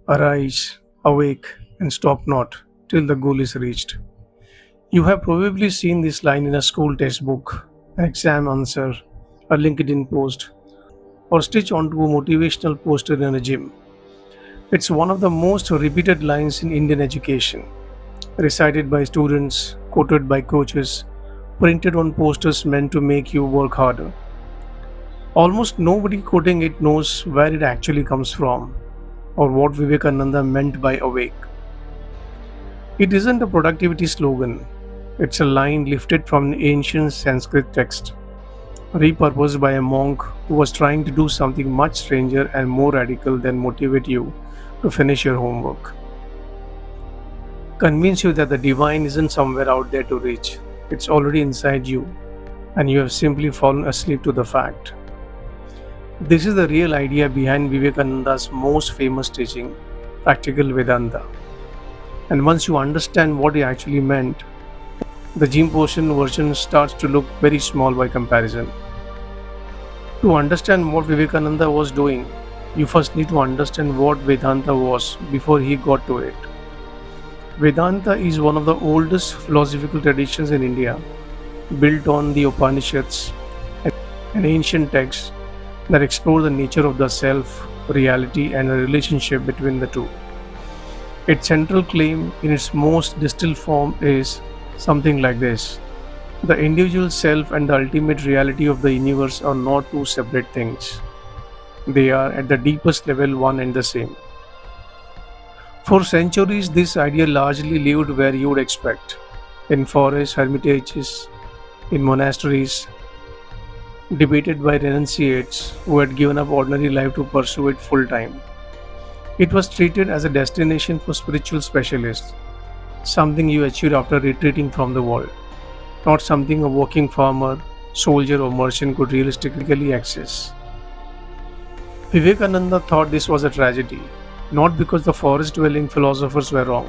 Arise, awake, and stop not till the goal is reached. You have probably seen this line in a school textbook, an exam answer, a LinkedIn post, or stitched onto a motivational poster in a gym. It's one of the most repeated lines in Indian education, recited by students, quoted by coaches, printed on posters meant to make you work harder. Almost nobody quoting it knows where it actually comes from or what Vivekananda meant by awake. It isn't a productivity slogan, it's a line lifted from an ancient Sanskrit text, repurposed by a monk who was trying to do something much stranger and more radical than motivate you to finish your homework. Convince you that the divine isn't somewhere out there to reach, it's already inside you, and you have simply fallen asleep to the fact. This is the real idea behind Vivekananda's most famous teaching, practical Vedanta. And once you understand what he actually meant, the gym portion version starts to look very small by comparison. To understand what Vivekananda was doing, you first need to understand what Vedanta was before he got to it. Vedanta is one of the oldest philosophical traditions in India, built on the Upanishads, an ancient text that explore the nature of the self, reality, and the relationship between the two. Its central claim, in its most distilled form, is something like this: the individual self and the ultimate reality of the universe are not two separate things. They are, at the deepest level, one and the same. For centuries, this idea largely lived where you would expect, in forests, hermitages, in monasteries, debated by renunciates who had given up ordinary life to pursue it full time. It was treated as a destination for spiritual specialists, something you achieved after retreating from the world, not something a working farmer, soldier, or merchant could realistically access. Vivekananda thought this was a tragedy, not because the forest dwelling philosophers were wrong,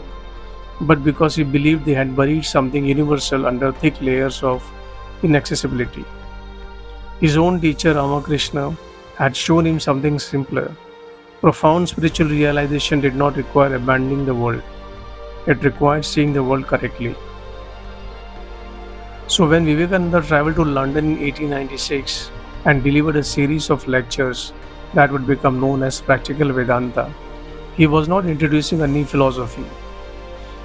but because he believed they had buried something universal under thick layers of inaccessibility. His own teacher Ramakrishna had shown him something simpler. Profound spiritual realization did not require abandoning the world, it required seeing the world correctly. So, when Vivekananda traveled to London in 1896 and delivered a series of lectures that would become known as Practical Vedanta, he was not introducing a new philosophy.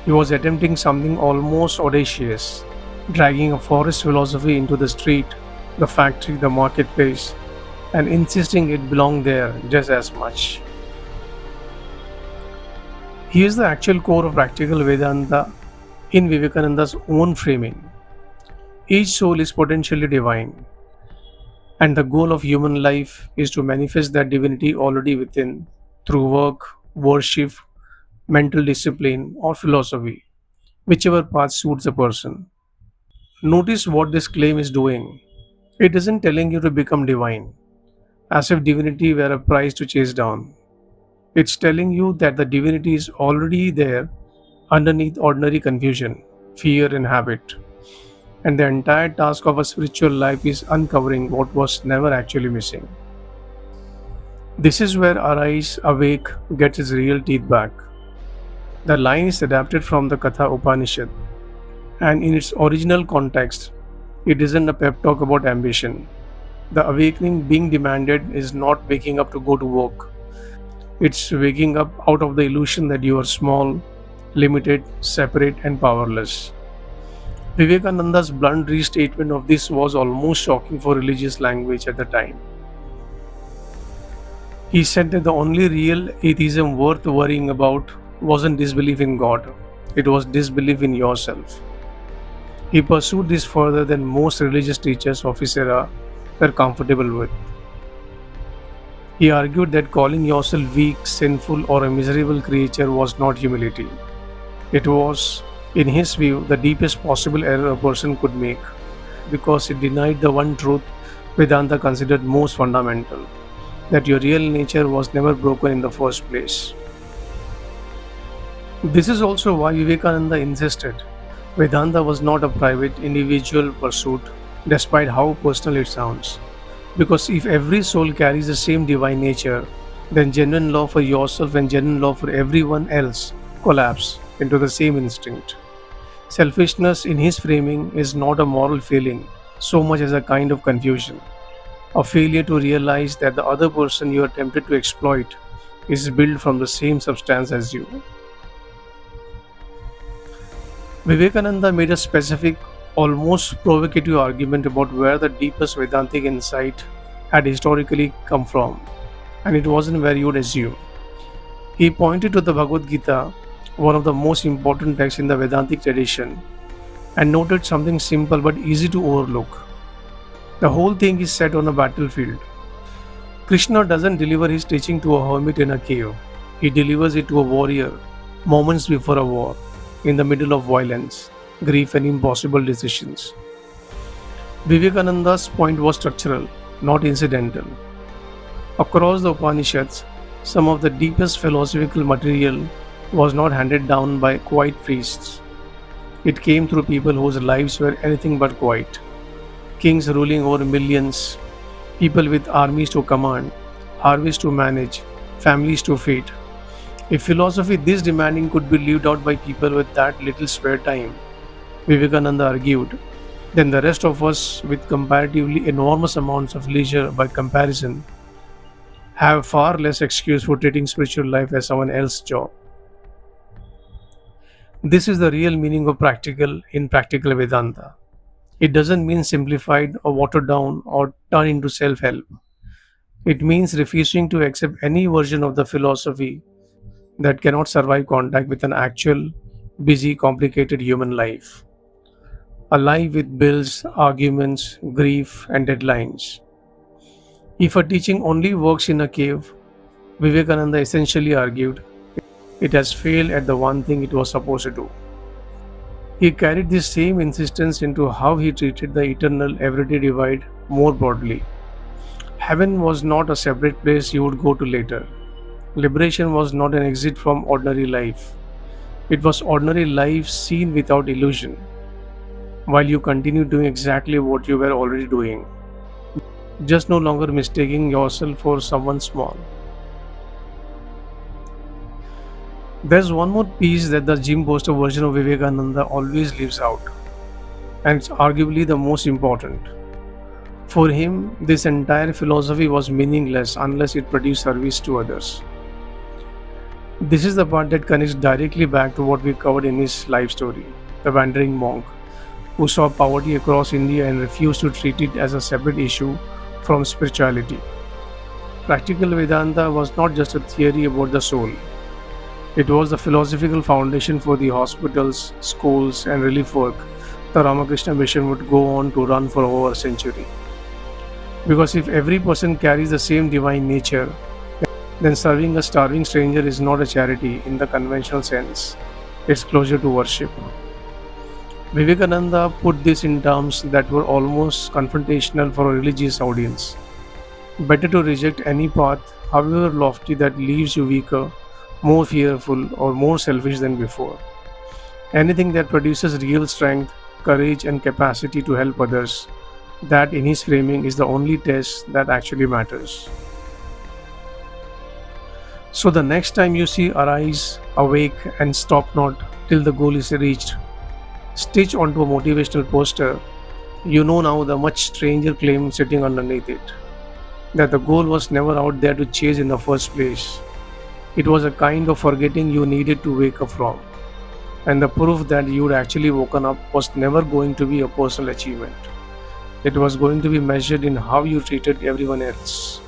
He was attempting something almost audacious, dragging a forest philosophy into the street, the factory, the marketplace, and insisting it belonged there just as much. Here's the actual core of practical Vedanta in Vivekananda's own framing. Each soul is potentially divine, and the goal of human life is to manifest that divinity already within through work, worship, mental discipline, or philosophy, whichever path suits a person. Notice what this claim is doing. It isn't telling you to become divine, as if divinity were a prize to chase down. It's telling you that the divinity is already there underneath ordinary confusion, fear, and habit. And the entire task of a spiritual life is uncovering what was never actually missing. This is where Arise, Awake gets its real teeth back. The line is adapted from the Katha Upanishad, and in its original context, it isn't a pep talk about ambition. The awakening being demanded is not waking up to go to work. It's waking up out of the illusion that you are small, limited, separate, and powerless. Vivekananda's blunt restatement of this was almost shocking for religious language at the time. He said that the only real atheism worth worrying about wasn't disbelief in God, it was disbelief in yourself. He pursued this further than most religious teachers of his era were comfortable with. He argued that calling yourself weak, sinful, or a miserable creature was not humility. It was, in his view, the deepest possible error a person could make, because it denied the one truth Vedanta considered most fundamental, that your real nature was never broken in the first place. This is also why Vivekananda insisted Vedanta was not a private, individual pursuit, despite how personal it sounds. Because if every soul carries the same divine nature, then genuine love for yourself and genuine love for everyone else collapse into the same instinct. Selfishness in his framing is not a moral failing so much as a kind of confusion, a failure to realize that the other person you are tempted to exploit is built from the same substance as you. Vivekananda made a specific, almost provocative argument about where the deepest Vedantic insight had historically come from, and it wasn't where you would assume. He pointed to the Bhagavad Gita, one of the most important texts in the Vedantic tradition, and noted something simple but easy to overlook. The whole thing is set on a battlefield. Krishna doesn't deliver his teaching to a hermit in a cave, he delivers it to a warrior moments before a war, in the middle of violence, grief, and impossible decisions. Vivekananda's point was structural, not incidental. Across the Upanishads, some of the deepest philosophical material was not handed down by quiet priests. It came through people whose lives were anything but quiet. Kings ruling over millions, people with armies to command, harvests to manage, families to feed. If philosophy this demanding could be lived out by people with that little spare time, Vivekananda argued, then the rest of us with comparatively enormous amounts of leisure by comparison have far less excuse for treating spiritual life as someone else's job. This is the real meaning of practical in practical Vedanta. It doesn't mean simplified or watered down or turned into self help. It means refusing to accept any version of the philosophy that cannot survive contact with an actual, busy, complicated human life. A life with bills, arguments, grief, and deadlines. If a teaching only works in a cave, Vivekananda essentially argued, it has failed at the one thing it was supposed to do. He carried this same insistence into how he treated the eternal everyday divide more broadly. Heaven was not a separate place you would go to later. Liberation was not an exit from ordinary life. It was ordinary life seen without illusion, while you continue doing exactly what you were already doing, just no longer mistaking yourself for someone small. There's one more piece that the gym poster version of Vivekananda always leaves out, and it's arguably the most important. For him, this entire philosophy was meaningless unless it produced service to others. This is the part that connects directly back to what we covered in his life story, the wandering monk, who saw poverty across India and refused to treat it as a separate issue from spirituality. Practical Vedanta was not just a theory about the soul, it was the philosophical foundation for the hospitals, schools, and relief work the Ramakrishna mission would go on to run for over a century. Because if every person carries the same divine nature, then serving a starving stranger is not a charity in the conventional sense, it's closer to worship. Vivekananda put this in terms that were almost confrontational for a religious audience. Better to reject any path, however lofty, that leaves you weaker, more fearful, or more selfish than before. Anything that produces real strength, courage, and capacity to help others, that in his framing is the only test that actually matters. So the next time you see arise, awake, and stop not till the goal is reached, stitch onto a motivational poster, you know now the much stranger claim sitting underneath it, that the goal was never out there to chase in the first place. It was a kind of forgetting you needed to wake up from, and the proof that you'd actually woken up was never going to be a personal achievement. It was going to be measured in how you treated everyone else.